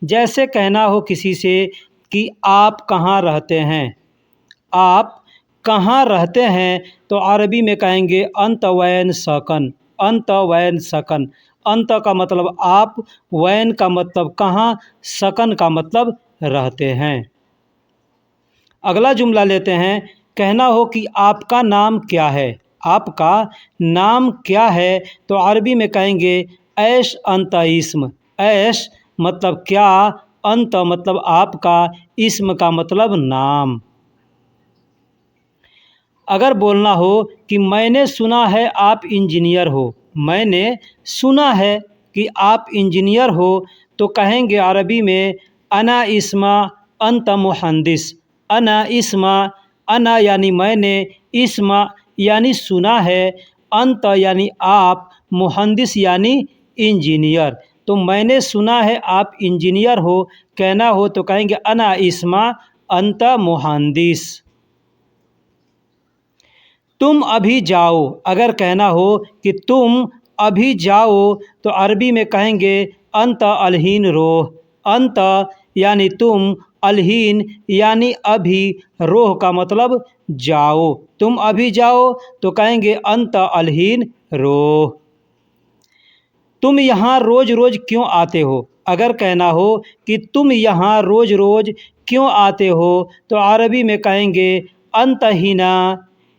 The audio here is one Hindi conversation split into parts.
जैसे कहना हो किसी से कि आप कहाँ रहते हैं। आप कहाँ रहते हैं तो अरबी में कहेंगे अंत वैन सकन। अंत वैन सकन। अंत का मतलब आप, वैन का मतलब कहाँ, सकन का मतलब रहते हैं। अगला जुमला लेते हैं। कहना हो कि आपका नाम क्या है। आपका नाम क्या है तो अरबी में कहेंगे ऐश अंत इस्म। ऐश मतलब क्या, अंत मतलब आपका, इस्म का मतलब नाम। अगर बोलना हो कि मैंने सुना है आप इंजीनियर हो। मैंने सुना है कि आप इंजीनियर हो तो कहेंगे अरबी में अना इस्मा अंत मुहंदिस। अना इस्मा, अना यानी मैंने, इस्मा यानी सुना है, अंत यानी आप, मुहंदिस यानी इंजीनियर। तो मैंने सुना है आप इंजीनियर हो कहना हो तो कहेंगे अना इस्मा अंत मुहंदिस। तुम अभी जाओ। अगर कहना हो कि तुम अभी जाओ तो अरबी में कहेंगे अंत अलहीन रोह। अंत यानी तुम, अलहीन यानी अभी, रोह का मतलब जाओ। तुम अभी जाओ तो कहेंगे अंत अलहीन रोह। तुम यहाँ रोज रोज क्यों आते हो। अगर कहना हो कि तुम यहाँ रोज रोज क्यों आते हो तो अरबी में कहेंगे अंतहीना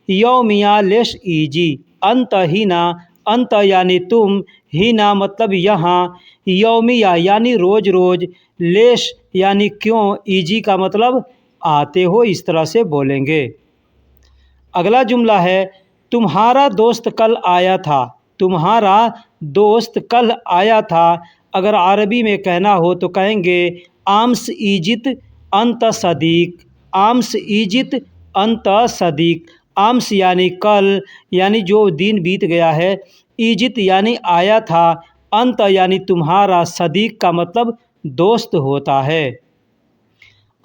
यौमिया लेश ईजी। अंतहीना, अंत यानी तुम, हीना मतलब यहाँ, यौमिया यानी रोज रोज, लेश यानी क्यों, ईजी का मतलब आते हो, इस तरह से बोलेंगे। अगला जुमला है तुम्हारा दोस्त कल आया था। तुम्हारा दोस्त कल आया था। अगर अरबी में कहना हो तो कहेंगे आम्स इजित अंत सदीक। आम्स इजित अंत सदीक। आम्स यानी कल, यानी जो दिन बीत गया है, इजित यानी आया था, अंत यानी तुम्हारा, सदीक का मतलब दोस्त होता है।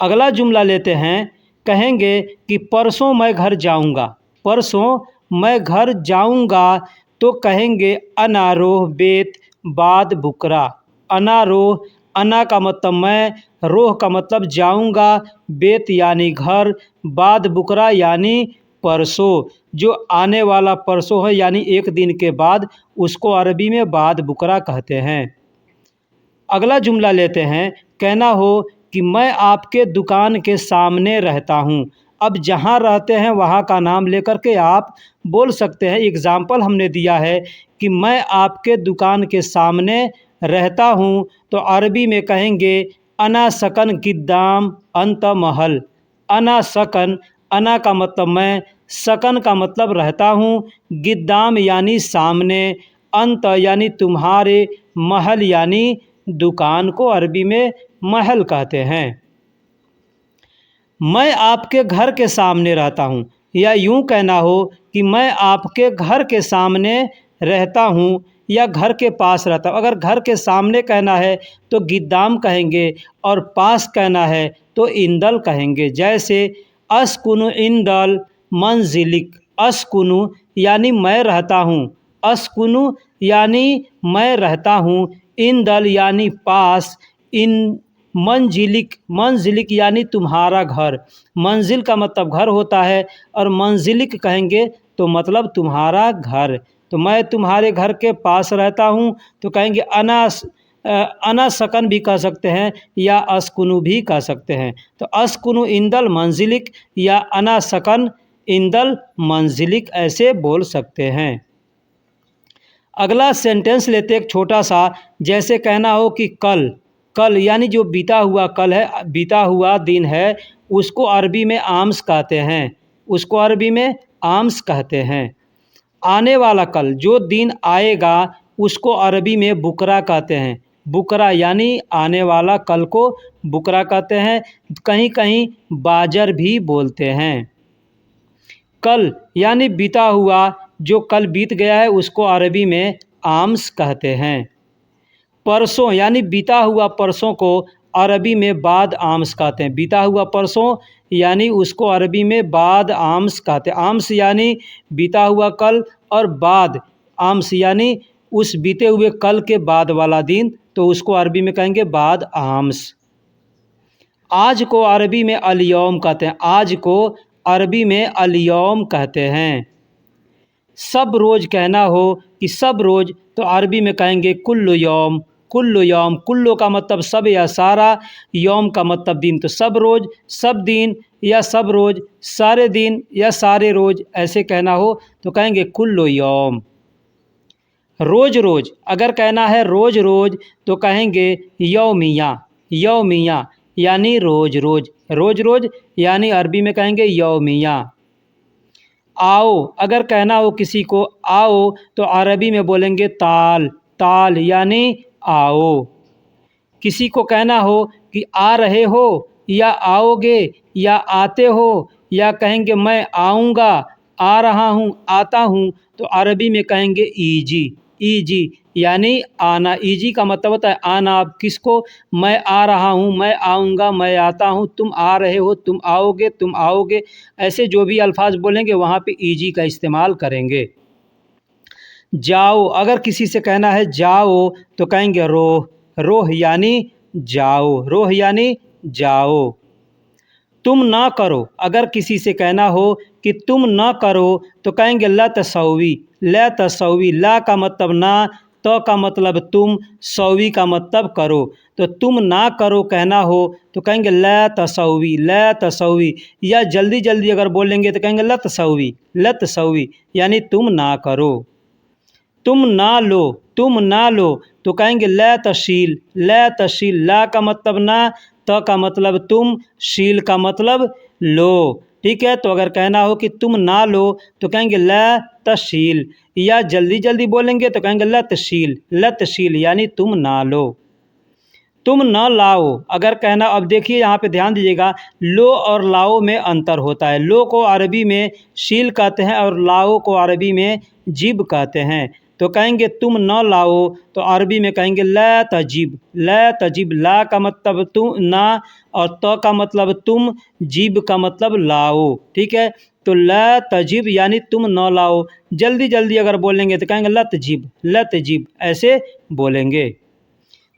अगला जुमला लेते हैं। कहेंगे कि परसों मैं घर जाऊंगा। परसों मैं घर जाऊंगा तो कहेंगे अनारोह बेत बाद बुकरा। अनारोह, अना का मतलब मैं, रोह का मतलब जाऊंगा, बेत यानी घर, बाद बुकरा यानी परसों, जो आने वाला परसों है यानी एक दिन के बाद, उसको अरबी में बाद बुकरा कहते हैं। अगला जुमला लेते हैं। कहना हो कि मैं आपके दुकान के सामने रहता हूँ। अब जहाँ रहते हैं वहाँ का नाम लेकर के आप बोल सकते हैं। एग्ज़ाम्पल हमने दिया है कि मैं आपके दुकान के सामने रहता हूँ तो अरबी में कहेंगे अना सकन गिद्दाम अंत महल। अना सकन, अना का मतलब मैं, सकन का मतलब रहता हूँ, गिद्दाम यानी सामने, अंत यानी तुम्हारे, महल यानी दुकान को अरबी में महल कहते हैं। मैं आपके घर के सामने रहता हूँ, या यूँ कहना हो कि मैं आपके घर के सामने रहता हूँ या घर के पास रहता हूँ। अगर घर के सामने कहना है तो गिद्दाम कहेंगे और पास कहना है तो इंदल कहेंगे। जैसे अस्कुनु इंदल मंजिलिक। अस्कुनु यानी मैं रहता हूँ, अस्कुनु यानी मैं रहता हूँ, इंदल यानी पास, इन मंजिलिक, मंजिलिक यानी तुम्हारा घर। मंजिल का मतलब घर होता है और मंजिलिक कहेंगे तो मतलब तुम्हारा घर। तो मैं तुम्हारे घर के पास रहता हूँ तो कहेंगे अना सकन भी कह सकते हैं या अस्कुनु भी कह सकते हैं। तो अस्कुनु इंदल मंजिलिक या अना सकन इंदल मंजिलिक ऐसे बोल सकते हैं। अगला सेंटेंस लेते एक छोटा सा। जैसे कहना हो कि कल, कल यानी जो बीता हुआ कल है, बीता हुआ दिन है, उसको अरबी में आम्स कहते हैं। उसको अरबी में आम्स कहते हैं। आने वाला कल, जो दिन आएगा, उसको अरबी में बुकरा कहते हैं। बुकरा यानी आने वाला कल को बुकरा कहते हैं। कहीं कहीं बाजर भी बोलते हैं। कल यानी बीता हुआ, जो कल बीत गया है, उसको अरबी में आम्स कहते हैं। परसों यानी बीता हुआ परसों को अरबी में बाद आम्स कहते हैं। बीता हुआ परसों यानी उसको अरबी में बाद आम्स कहते हैं। आम्स यानी बीता हुआ कल और बाद आम्स यानी उस बीते हुए कल के बाद वाला दिन तो उसको अरबी में कहेंगे बाद आम्स। आज को अरबी में अल-यौम कहते हैं, आज को अरबी में अल-यौम कहते हैं। सब रोज़ कहना हो कि सब रोज़, तो अरबी में कहेंगे कुल्लु यौम। कुल्लु यौम, कुल्लु का मतलब सब या सारा, यौम का मतलब दिन, तो सब रोज़, सब दिन या सब रोज़, सारे दिन या सारे रोज़, ऐसे कहना हो तो कहेंगे कुल्लु यौम। रोज़ रोज़ अगर कहना है रोज़ रोज़ तो कहेंगे यौमिया। यौमिया यानी रोज़ रोज़, रोज़ रोज़ यानी अरबी में कहेंगे यौमिया। आओ अगर कहना हो किसी को आओ तो अरबी में बोलेंगे ताल। ताल यानी आओ। किसी को कहना हो कि आ रहे हो या आओगे या आते हो या कहेंगे मैं आऊँगा, आ रहा हूँ, आता हूँ, तो अरबी में कहेंगे ईजी। ईजी यानी आना। ईजी का मतलब होता है आना। आप किसको, मैं आ रहा हूँ, मैं आऊँगा, मैं आता हूँ, तुम आ रहे हो, तुम आओगे, तुम आओगे, ऐसे जो भी अल्फाज बोलेंगे वहाँ पे ईजी का इस्तेमाल करेंगे। जाओ अगर किसी से कहना है जाओ तो कहेंगे रोह। रोह यानी जाओ। रोह यानी जाओ। तुम ना करो अगर किसी से कहना हो कि तुम ना करो तो कहेंगे ला तसवी। ला तसवी, ला का मतलब ना, तो का मतलब तुम, सवी का मतलब करो। तो तुम ना करो कहना हो तो कहेंगे ला तसवी। ला तसवी, या जल्दी जल्दी अगर बोलेंगे तो कहेंगे ला तसवी। ला तसवी यानी तुम ना करो। तुम ना लो, तुम ना लो तो कहेंगे ला तशील। ला तशील, ला का मतलब ना, तो का मतलब तुम, शील का मतलब लो। ठीक है, तो अगर कहना हो कि तुम ना लो तो कहेंगे ला तशील, या जल्दी जल्दी बोलेंगे तो कहेंगे ला तशील। ला तशील यानी तुम ना लो। तुम न लाओ अगर कहना, अब देखिए यहाँ पे ध्यान दीजिएगा, लो और लाओ में अंतर होता है। लो को अरबी में शील कहते हैं और लाओ को अरबी में जिब कहते हैं। तो कहेंगे तुम न लाओ तो अरबी में कहेंगे ला तजिब। ला तजिब, ला का मतलब तुम ना, और तो का मतलब तुम, जिब का मतलब लाओ। ठीक है, तो ला तजिब यानी तुम न लाओ। जल्दी जल्दी अगर बोलेंगे तो कहेंगे ला तजिब। ला तजिब ऐसे बोलेंगे।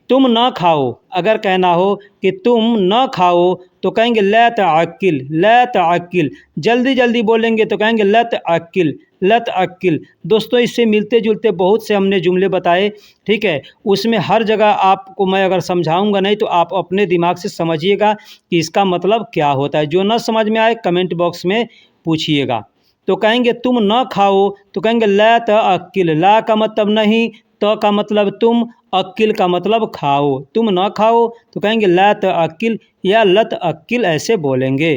तुम न खाओ अगर कहना हो कि तुम न खाओ तो कहेंगे ला तअक्किल। ला तअक्किल, जल्दी जल्दी बोलेंगे तो कहेंगे ला तअक्किल। ला तअक्किल। दोस्तों इससे मिलते जुलते बहुत से हमने जुमले बताए। ठीक है, उसमें हर जगह आपको मैं अगर समझाऊंगा नहीं तो आप अपने दिमाग से समझिएगा कि इसका मतलब क्या होता है। जो न समझ में आए कमेंट बॉक्स में पूछिएगा। तो कहेंगे तुम न खाओ तो कहेंगे ला तअक्किल। ला का मतलब नहीं, तो का मतलब तुम, अक्किल का मतलब खाओ। तुम ना खाओ तो कहेंगे ला तअक्किल या लत अक्किल, ऐसे बोलेंगे।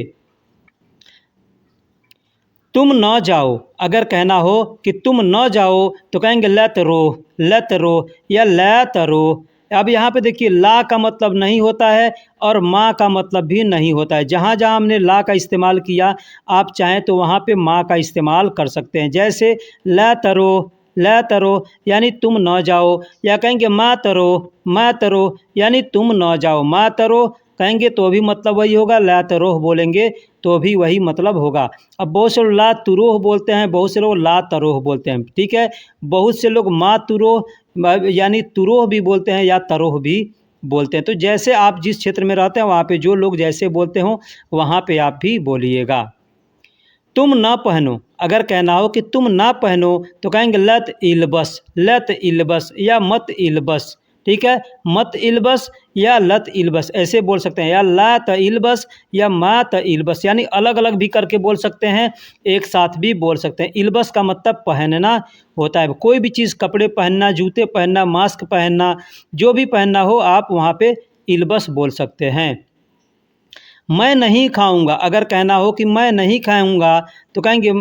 तुम न जाओ अगर कहना हो कि तुम न जाओ तो कहेंगे ला तरोह। ला तरोह या ला तरोह। अब यहाँ पे देखिए ला का मतलब नहीं होता है और माँ का मतलब भी नहीं होता है। जहाँ जहाँ हमने ला का इस्तेमाल किया, आप चाहें तो वहाँ पे माँ का इस्तेमाल कर सकते हैं। जैसे ला तरोह, ला तरो यानी तुम न जाओ, या कहेंगे मा तरो। मा तरो यानी तुम न जाओ। मा तरो कहेंगे तो भी मतलब वही होगा, ला तरोह बोलेंगे तो भी वही मतलब होगा। अब बहुत से लोग ला तुरोह बोलते हैं, बहुत से लोग ला तरोह बोलते हैं। ठीक है, बहुत से लोग मा तुरोह यानी तुरोह भी बोलते हैं या तरोह भी बोलते हैं। तो जैसे आप जिस क्षेत्र में रहते हैं वहाँ पे जो लोग जैसे बोलते हों वहाँ पे आप भी बोलिएगा। तुम ना पहनो अगर कहना हो कि तुम ना पहनो तो कहेंगे लत इलबस। लत इलबस या मत इलबस। ठीक है, मत इलबस या लत इलबस ऐसे बोल सकते हैं, या ला त इलबस या मा त इलबस, यानी अलग अलग भी करके बोल सकते हैं, एक साथ भी बोल सकते हैं। इलबस का मतलब पहनना होता है। कोई भी चीज़, कपड़े पहनना, जूते पहनना, मास्क पहनना, जो भी पहनना हो आप वहाँ पे इलबस बोल सकते हैं। मैं नहीं खाऊंगा अगर कहना हो कि मैं नहीं खाऊंगा तो कहेंगे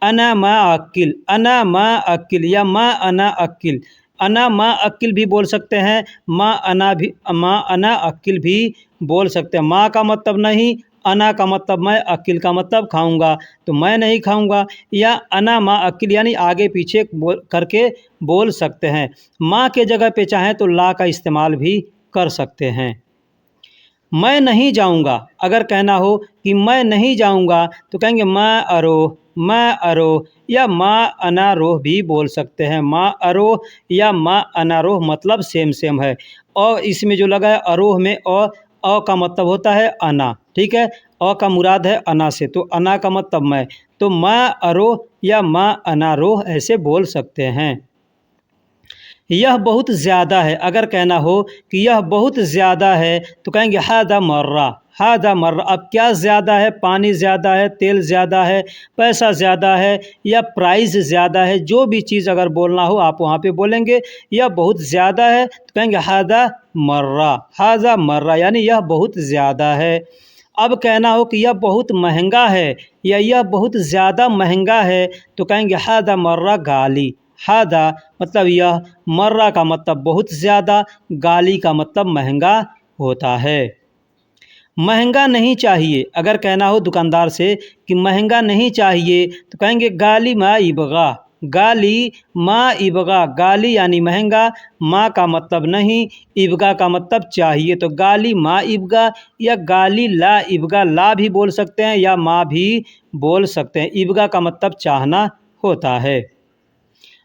अना मा अक्किल। अना मा अक्किल या मा अना अक्किल। अना मा अक्किल भी बोल सकते हैं, मा अना अक्किल भी बोल सकते हैं। माँ का मतलब नहीं, अना का मतलब मैं, अक्किल का मतलब खाऊंगा, तो मैं नहीं खाऊंगा। या अना मा अक्किल यानी आगे पीछे करके बोल सकते हैं। माँ के जगह पे चाहें तो ला का इस्तेमाल भी कर सकते हैं। मैं नहीं जाऊंगा अगर कहना हो कि मैं नहीं जाऊंगा तो कहेंगे मैं अरो। माँ अरोह या माँ अनारोह भी बोल सकते हैं। माँ अरोह या माँ अनारोह मतलब सेम है। और इसमें जो लगा है अरोह में अ का मतलब होता है अना, ठीक है। अ का मुराद है अना से, तो अना का मतलब मैं, तो माँ अरोह या माँ अनारोह ऐसे बोल सकते हैं। यह बहुत ज़्यादा है, अगर कहना हो कि यह बहुत ज़्यादा है तो कहेंगे हादा मर्रा, हादा मर्रा। अब क्या ज़्यादा है, पानी ज़्यादा है, तेल ज़्यादा है, पैसा ज़्यादा है या प्राइस ज़्यादा है, जो भी चीज़ अगर बोलना हो आप वहाँ पे बोलेंगे यह बहुत ज़्यादा है तो कहेंगे हादा मर्रा, हादा मर्रा, यानी यह बहुत ज़्यादा है। अब कहना हो कि यह बहुत महंगा है या यह बहुत ज़्यादा महंगा है तो कहेंगे हादा मर्रा गाली, हादा मतलब यह, मर्रा का मतलब बहुत ज़्यादा, गाली का मतलब महंगा होता है। महंगा नहीं चाहिए, अगर कहना हो दुकानदार से कि महंगा नहीं चाहिए तो कहेंगे गाली मा इबगा, गाली मा इबगा, गाली यानी महंगा, माँ का मतलब नहीं, इबगा का मतलब चाहिए, तो गाली मा इबगा या गाली ला इबगा, ला भी बोल सकते हैं या माँ भी बोल सकते हैं। इबगा का मतलब चाहना होता है।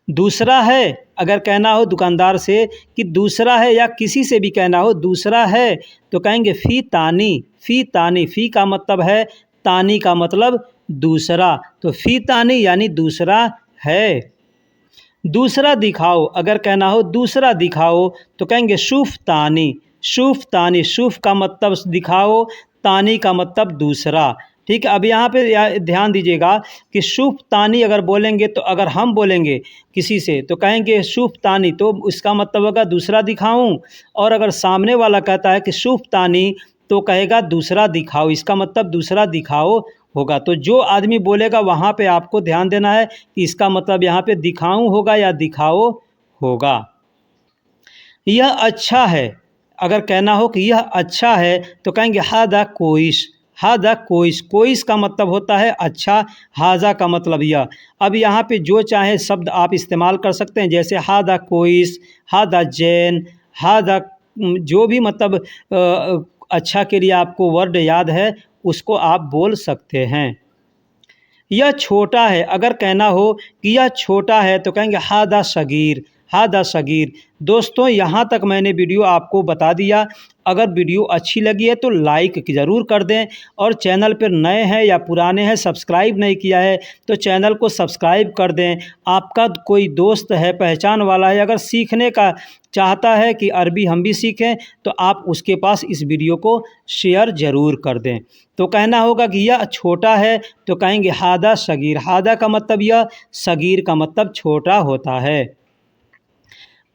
दूसरा है, अगर कहना हो दुकानदार से कि दूसरा है या किसी से भी कहना हो दूसरा है तो कहेंगे फ़ी तानी, फ़ी तानी, फ़ी का मतलब है, तानी का मतलब दूसरा, तो फ़ी तानी यानी दूसरा है। दूसरा दिखाओ, अगर कहना हो दूसरा दिखाओ तो कहेंगे शुफ़ तानी, शुफ़ तानी, शुफ़ का मतलब दिखाओ, तानी का मतलब दूसरा, ठीक है। अब यहाँ पे ध्यान दीजिएगा कि शुफ़ तानी अगर बोलेंगे तो अगर हम बोलेंगे किसी से तो कहेंगे शुफ़ तानी, तो इसका मतलब होगा दूसरा दिखाऊं, और अगर सामने वाला कहता है कि शुफ़ तानी तो कहेगा दूसरा दिखाओ, इसका मतलब दूसरा दिखाओ होगा। तो जो आदमी बोलेगा वहाँ पे आपको ध्यान देना है कि इसका मतलब यहाँ पे दिखाऊं होगा या दिखाओ होगा। यह अच्छा है, अगर कहना हो कि यह अच्छा है तो कहेंगे हादा कोइश, हादा कोइश, कोइश का मतलब होता है अच्छा, हाजा का मतलब यह। अब यहाँ पे जो चाहे शब्द आप इस्तेमाल कर सकते हैं, जैसे हादा कोइश, हादा जैन, हादा, जो भी मतलब अच्छा के लिए आपको वर्ड याद है उसको आप बोल सकते हैं। यह छोटा है, अगर कहना हो कि यह छोटा है तो कहेंगे हादा सगीर, हादा सगीर। दोस्तों यहाँ तक मैंने वीडियो आपको बता दिया। अगर वीडियो अच्छी लगी है तो लाइक ज़रूर कर दें, और चैनल पर नए हैं या पुराने हैं सब्सक्राइब नहीं किया है तो चैनल को सब्सक्राइब कर दें। आपका कोई दोस्त है, पहचान वाला है, अगर सीखने का चाहता है कि अरबी हम भी सीखें तो आप उसके पास इस वीडियो को शेयर ज़रूर कर दें। तो कहना होगा कि यह छोटा है तो कहेंगे हादा सगीर, हादा का मतलब यह, सगीर का मतलब छोटा होता है।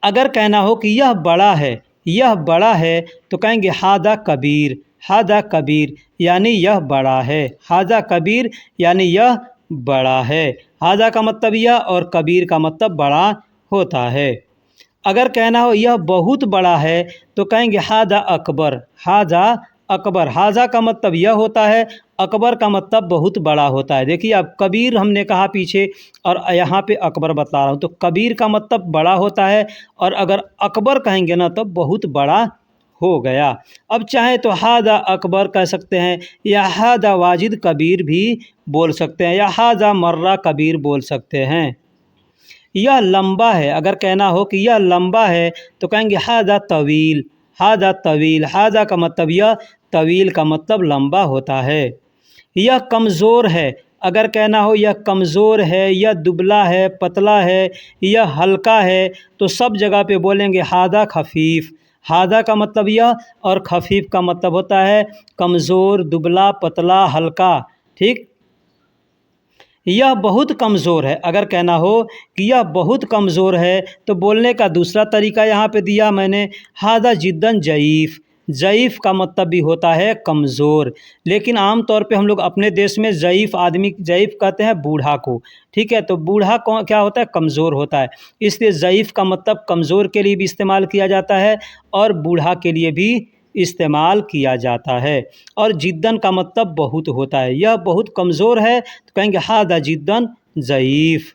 अगर कहना हो कि यह बड़ा है, यह बड़ा है तो कहेंगे हादा कबीर, हादा कबीर, यानी यह बड़ा है, हादा कबीर यानी यह बड़ा है। हादा का मतलब यह और कबीर का मतलब बड़ा होता है। अगर कहना हो यह बहुत बड़ा है तो कहेंगे हादा अकबर, हादा अकबर, हाजा का मतलब यह होता है, अकबर का मतलब बहुत बड़ा होता है। देखिए अब कबीर हमने कहा पीछे और यहाँ पे अकबर बता रहा हूँ, तो कबीर का मतलब बड़ा होता है और अगर अकबर कहेंगे ना तो बहुत बड़ा हो गया। अब चाहे तो हादा अकबर कह सकते हैं या हादा वाजिद कबीर भी बोल सकते हैं या हादा मर्रा कबीर बोल सकते हैं। यह लंबा है, अगर कहना हो कि यह लंबा है तो कहेंगे हादा तवील, हादा तवील, हादा का मतलब यह, तवील का मतलब लंबा होता है। यह कमज़ोर है, अगर कहना हो यह कमज़ोर है, यह दुबला है, पतला है, यह हल्का है, तो सब जगह पे बोलेंगे हादा खफीफ़, हादा का मतलब यह और खफीफ़ का मतलब होता है कमज़ोर, दुबला, पतला, हल्का, ठीक। यह बहुत कमज़ोर है, अगर कहना हो कि यह बहुत कमज़ोर है तो बोलने का दूसरा तरीका यहाँ पे दिया मैंने, हादा जिद्दन ज़ईफ़, ज़ईफ़ का मतलब भी होता है कमज़ोर, लेकिन आम तौर पे हम लोग अपने देश में ज़ईफ़ आदमी, ज़ईफ़ कहते हैं बूढ़ा को, ठीक है। तो बूढ़ा कौन क्या होता है, कमज़ोर होता है, इसलिए ज़ईफ़ का मतलब कमज़ोर के लिए भी इस्तेमाल किया जाता है और बूढ़ा के लिए भी इस्तेमाल किया जाता है। और जिद्दन का मतलब बहुत होता है, यह बहुत कमज़ोर है तो कहेंगे हादा जिद्दन ज़ईफ़।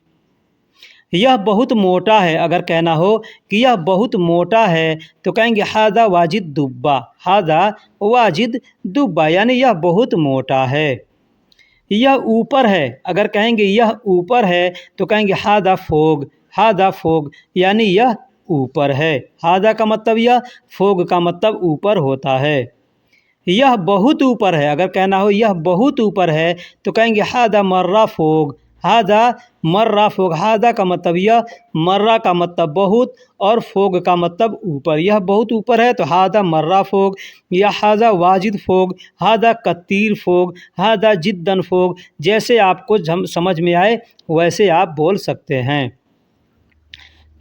यह बहुत मोटा है, अगर कहना हो कि यह बहुत मोटा है तो कहेंगे हादा वाजिद दुब्बा, हादा वाजिद दुब्बा, यानी यह बहुत मोटा है। यह ऊपर है, अगर कहेंगे यह ऊपर है तो कहेंगे हादा फोग, हादा फोग यानी यह ऊपर है। हादा का मतलब यह, फोग का मतलब ऊपर होता है। यह बहुत ऊपर है, अगर कहना हो यह बहुत ऊपर है तो कहेंगे हादा मर्रा फोग, हादा मर्रा फोग। हादा का मतलब यह, मर्रा का मतलब बहुत और फोग का मतलब ऊपर। यह बहुत ऊपर है तो हादा मर्रा फोग, या हादा वाजिद फोग, हादा कतीर फोग, हादा जिद्दन फोग। जैसे आपको समझ में आए वैसे आप बोल सकते हैं।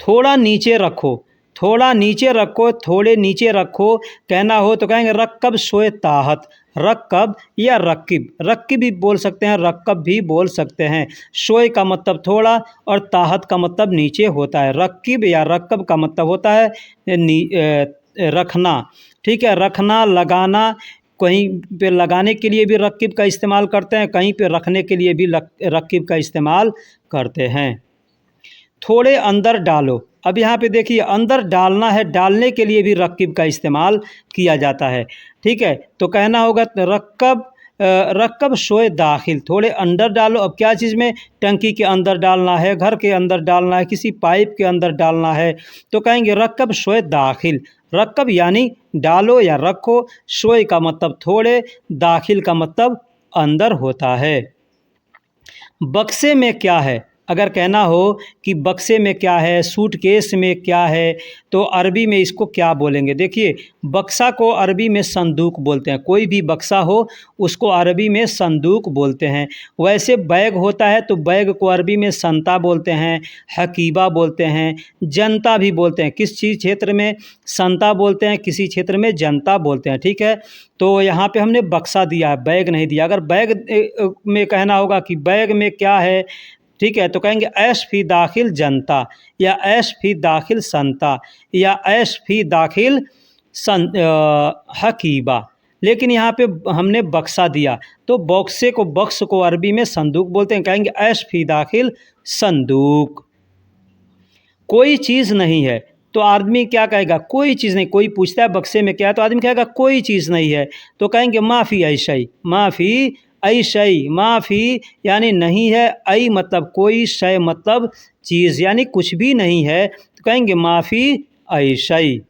थोड़ा नीचे रखो, थोड़ा नीचे रखो, थोड़े नीचे रखो कहना हो तो कहेंगे रक्कब शोए ताहत, रक्कब या रक्किब, रक्किब भी बोल सकते हैं, रक्कब भी बोल सकते हैं। शोए का मतलब थोड़ा और ताहत का मतलब नीचे होता है। रक्किब या रक्कब का मतलब होता है रखना, ठीक है, रखना, लगाना। कहीं पे लगाने के लिए भी रक्किब का इस्तेमाल करते हैं, कहीं पे रखने के लिए भी रक्किब का इस्तेमाल करते हैं। थोड़े अंदर डालो, अब यहाँ पे देखिए अंदर डालना है, डालने के लिए भी रक्किब का इस्तेमाल किया जाता है, ठीक है। तो कहना होगा रक्कब, रक्कब शोए दाखिल, थोड़े अंदर डालो। अब क्या चीज़ में, टंकी के अंदर डालना है, घर के अंदर डालना है, किसी पाइप के अंदर डालना है तो कहेंगे रक्कब शोए दाखिल। रक्कब यानी डालो या रखो, शोए का मतलब थोड़े, दाखिल का मतलब अंदर होता है। बक्से में क्या है, अगर कहना हो कि बक्से में क्या है, सूटकेस में क्या है, तो अरबी में इसको क्या बोलेंगे। देखिए बक्सा को अरबी में संदूक बोलते हैं, कोई भी बक्सा हो उसको अरबी में संदूक बोलते हैं। वैसे बैग होता है तो बैग को अरबी में संता बोलते हैं, हकीबा बोलते हैं, जनता भी बोलते हैं। किस चीज़ क्षेत्र में संता बोलते हैं, किसी क्षेत्र में जनता बोलते हैं, ठीक है। तो यहाँ पे हमने बक्सा दिया है, बैग नहीं दिया। अगर बैग में कहना होगा कि बैग में क्या है, ठीक है, तो कहेंगे ऐश फी दाखिल जनता, या ऐश फी दाखिल संता, या ऐश फी दाखिल हकीबा। लेकिन यहाँ पे हमने बक्सा दिया तो बक्से को, बक्स को अरबी में संदूक बोलते हैं, कहेंगे ऐश फी दाखिल संदूक। कोई चीज़ नहीं है तो आदमी क्या कहेगा, कोई चीज़ नहीं। कोई पूछता है बक्से में क्या है तो आदमी कहेगा कोई चीज़ नहीं है, तो कहेंगे माफ़ी ऐशई, माफ़ी ऐशई। माफ़ी यानी नहीं है, ऐ मतलब कोई, शय मतलब चीज़, यानी कुछ भी नहीं है तो कहेंगे माफ़ी ऐशई।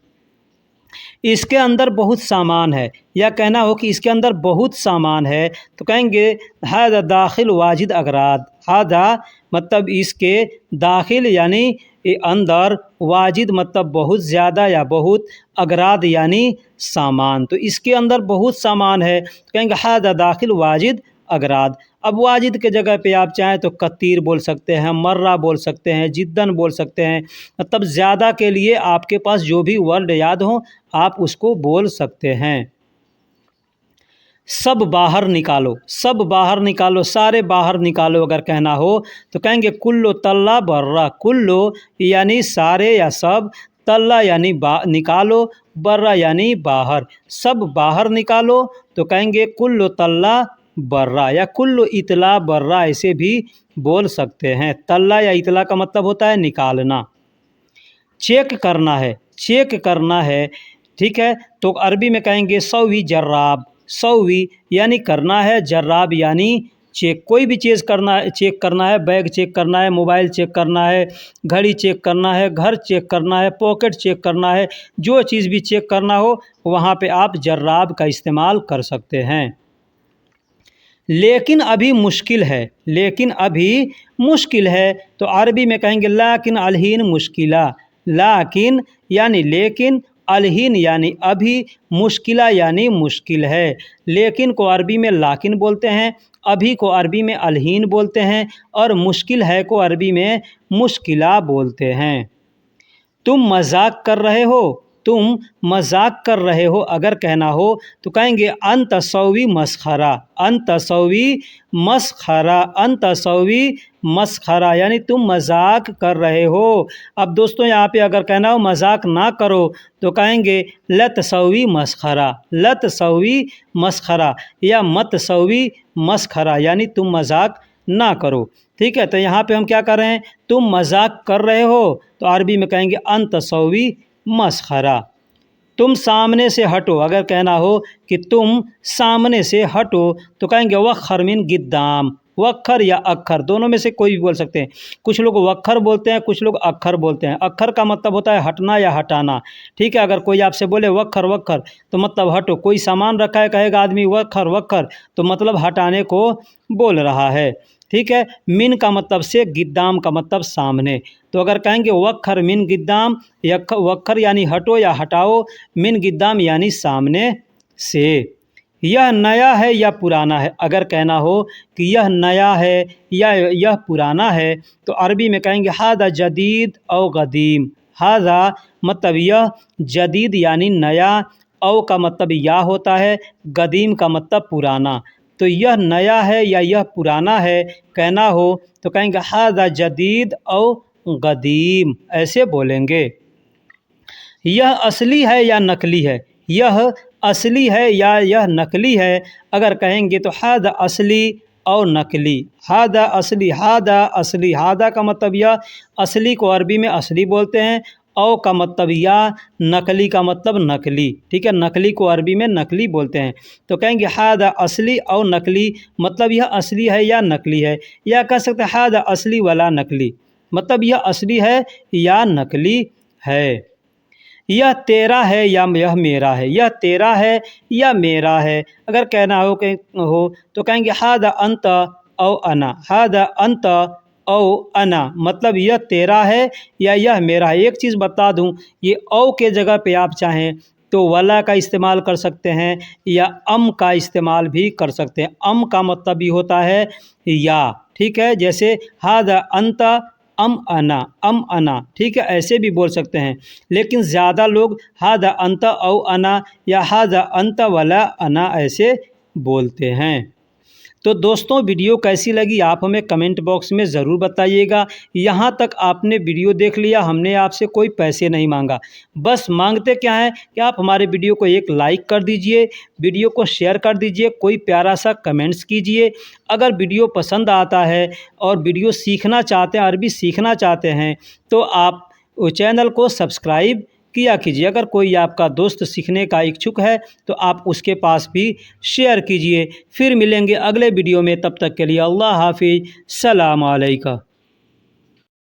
इसके अंदर बहुत सामान है, या कहना हो कि इसके अंदर बहुत सामान है तो कहेंगे हादा दाखिल वाजिद अगराद। हादा मतलब इसके, दाखिल यानी अंदर, वाजिद मतलब बहुत ज़्यादा या बहुत, अगराद यानी सामान। तो इसके अंदर बहुत सामान है तो कहेंगे हादा दाखिल वाजिद अगराद। अब वाजिद के जगह पे आप चाहें तो कतीर बोल सकते हैं, मर्रा बोल सकते हैं, जिद्दन बोल सकते हैं। मतलब ज़्यादा के लिए आपके पास जो भी वर्ड याद हो आप उसको बोल सकते हैं। सब बाहर निकालो, सब बाहर निकालो, सारे बाहर निकालो अगर कहना हो तो कहेंगे कुल्लो तल्ला बर्रा। कुल्लो यानी सारे या सब, तल्ला यानी निकालो, बर्रा यानी बाहर। सब बाहर निकालो तो कहेंगे कुल्लो तल्ला बर्रा, या कुल्लो इतला बर्रा ऐसे भी बोल सकते हैं। तल्ला या इतला का मतलब होता है निकालना। चेक करना है, चेक करना है, ठीक है, तो अरबी में कहेंगे सौवी जर्राब। सौवी यानी करना है, जर्राब यानी चेक। कोई भी चीज़ करना है, चेक करना है, बैग चेक करना है, मोबाइल चेक करना है, घड़ी चेक करना है, घर चेक करना है, पॉकेट चेक करना है, जो चीज़ भी चेक करना हो वहाँ पे आप जर्राब का इस्तेमाल कर सकते हैं। लेकिन अभी मुश्किल है, लेकिन अभी मुश्किल है तो अरबी में कहेंगे लाकिन अलहीन मुश्किला। लाकिन यानी लेकिन, अलहीन यानी अभी, मुश्किला यानी मुश्किल है। लेकिन को अरबी में लाकिन बोलते हैं, अभी को अरबी में अलहीन बोलते हैं, और मुश्किल है को अरबी में मुश्किला बोलते हैं। तुम मजाक कर रहे हो, तुम मजाक कर रहे हो अगर कहना हो तो कहेंगे अंतसवी मस्खरा। अंतसवी मस्खरा, अंतसवी मस्खरा यानी तुम मजाक कर रहे हो। अब दोस्तों यहाँ पे अगर कहना हो मजाक ना करो तो कहेंगे लतसवी मस्खरा। लतसवी मस्खरा या मतसवी मस्खरा यानी तुम मजाक ना करो, ठीक है। तो यहाँ पे हम क्या कर रहे हैं, तुम मजाक कर रहे हो तो अरबी में कहेंगे अंतसवी मस्खरा। तुम सामने से हटो, अगर कहना हो कि तुम सामने से हटो तो कहेंगे वक्खर मिन गिद्दाम। वक्खर या अक्खर दोनों में से कोई भी बोल सकते हैं। कुछ लोग वक्खर बोलते हैं, कुछ लोग अक्खर बोलते हैं। अक्खर का मतलब होता है हटना या हटाना, ठीक है। अगर कोई आपसे बोले वक्खर वक्खर तो मतलब हटो। कोई सामान रखा है, कहेगा आदमी वक्खर वक्खर तो मतलब हटाने को बोल रहा है, ठीक है। मिन का मतलब से, गिद्दाम का मतलब सामने। तो अगर कहेंगे वक्खर मिन गिद्दाम, वक्खर यानी हटो या हटाओ, मिन गिद्दाम यानी सामने से। यह नया है या पुराना है, अगर कहना हो कि यह नया है या यह पुराना है तो अरबी में कहेंगे हादा जदीद औ गदीम। हादा मतलब यह, जदीद यानी नया, औ का मतलब या होता है, गदीम का मतलब पुराना। तो यह नया है या यह पुराना है कहना हो तो कहेंगे हादा जदीद औ गदीम, ऐसे बोलेंगे। यह असली है या नकली है, यह असली है या यह नकली है, अगर कहेंगे तो हादा असली और नकली। हादा असली, हादा असली, हादा का मतलब यह, असली को अरबी में असली बोलते हैं, औ का मतलब या, नकली का मतलब नकली, ठीक है। नकली को अरबी में नकली बोलते हैं। तो कहेंगे हादा असली और नकली, मतलब यह असली है या नकली है। या कह सकते हैं हादा असली वाला नकली, मतलब यह असली है या नकली है। यह तेरा है या यह मेरा है, यह तेरा है या मेरा है, अगर कहना हो तो कहेंगे हादा अंत औ अना। हादा अंत औ अना मतलब यह तेरा है या यह मेरा है। एक चीज़ बता दूं, ये औ के जगह पे आप चाहें तो वला का इस्तेमाल कर सकते हैं या अम का इस्तेमाल भी कर सकते हैं। अम का मतलब भी होता है या, ठीक है। जैसे हादा अंत अम अना, ठीक है, ऐसे भी बोल सकते हैं। लेकिन ज़्यादा लोग हादा अंत औ अना या हादा अंत वला अना ऐसे बोलते हैं। तो दोस्तों वीडियो कैसी लगी आप हमें कमेंट बॉक्स में ज़रूर बताइएगा। यहाँ तक आपने वीडियो देख लिया, हमने आपसे कोई पैसे नहीं मांगा, बस मांगते क्या है कि आप हमारे वीडियो को एक लाइक कर दीजिए, वीडियो को शेयर कर दीजिए, कोई प्यारा सा कमेंट्स कीजिए। अगर वीडियो पसंद आता है और वीडियो सीखना चाहते हैं, अरबी सीखना चाहते हैं तो आप चैनल को सब्सक्राइब किया कीजिए। अगर कोई आपका दोस्त सीखने का इच्छुक है तो आप उसके पास भी शेयर कीजिए। फिर मिलेंगे अगले वीडियो में, तब तक के लिए अल्लाह हाफिज़, सलाम अलैकुम।